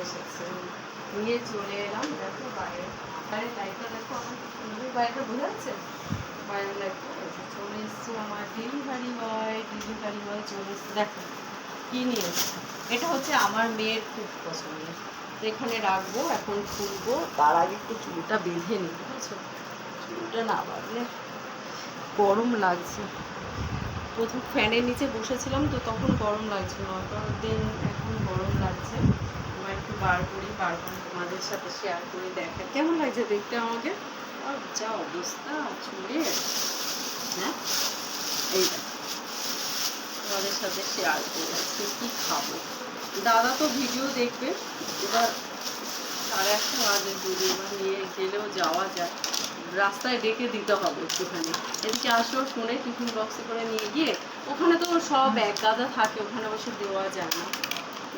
এসেছে, নিয়ে চলে এলাম। দেখো বাইরে, বাইরের লাইটটা দেখো, আমার কি সুন্দর বাইরেটা বোঝা যাচ্ছে। বাইরের লাইটটা চলে এসছে, আমার ডেলিভারি বয় চলে এসছে। দেখো কি নিয়ে এসছে, এটা হচ্ছে আমার মেয়ের খুব পছন্দের। তো এখানে রাখবো, এখন খুলবো। তার আগে একটু চুলটা বেঁধে নিই, বুঝেছো? চুলটা না বাঁধলে গরম লাগছে। প্রথম ফ্যানের নিচে বসেছিলাম তো তখন গরম লাগছিল, দিন এখন গরম লাগছে। আমার একটু বার করি, বার করে তোমাদের সাথে শেয়ার করে দেখাই কেমন লাগছে দেখতে আমাকে। আর যা অবস্থা চুলের, হ্যাঁ এইটা তোমাদের সাথে শেয়ার করে আজকে কী খাবো। দাদা তো ভিডিও দেখবে, এবার 1:30 বাজে, যদি এবার নিয়ে গেলেও যাওয়া যায়। রাস্তায় ডেকে দিতে হবে একটুখানি, এদিকে আসো ফোনে টিফিন বক্সে করে নিয়ে গিয়ে। ওখানে তো সব এক গাদা থাকে, ওখানে অবশ্য দেওয়া যায় না,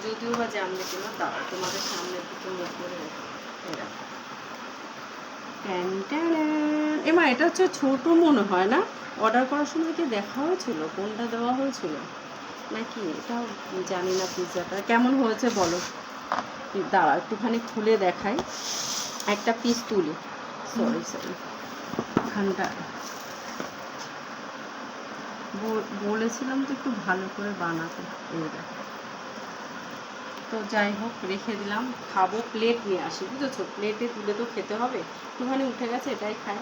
যদিও বা জানলে কিনা। দাঁড়াও তোমাদের সামনে দিকে মুখ করে এমা, এটা হচ্ছে ছোটো মনে হয় না? অর্ডার করার সময় কি দেখা হয়েছিল কোনটা দেওয়া হয়েছিল নাকি? এটাও জানি না। পিৎজাটা কেমন হয়েছে বলো। দাঁড়া একটুখানি খুলে দেখাই, একটা পিস তুলি। সরি এখানটা বলেছিলাম তো একটু ভালো করে বানাতে। এইটা তো যাই হোক, রেখে দিলাম। খাবো, প্লেট নিয়ে আসি, বুঝেছো? প্লেটে তুলে তো খেতে হবে। একটুখানি উঠে গেছে, এটাই খাই।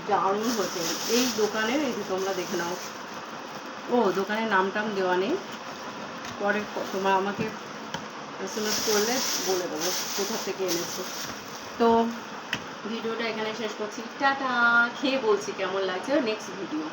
দারুণ হয়েছে এই দোকানের। এই তোমরা দেখে নাও। ও, দোকানের নাম টাম দেওয়া নেই, পরে তোমরা আমাকে SMS করলে বলে দেবো কোথা থেকে এনেছি। তো ভিডিওটা এখানে শেষ করছি, টাটা। খেয়ে বলছি কেমন লাগছে নেক্সট ভিডিও।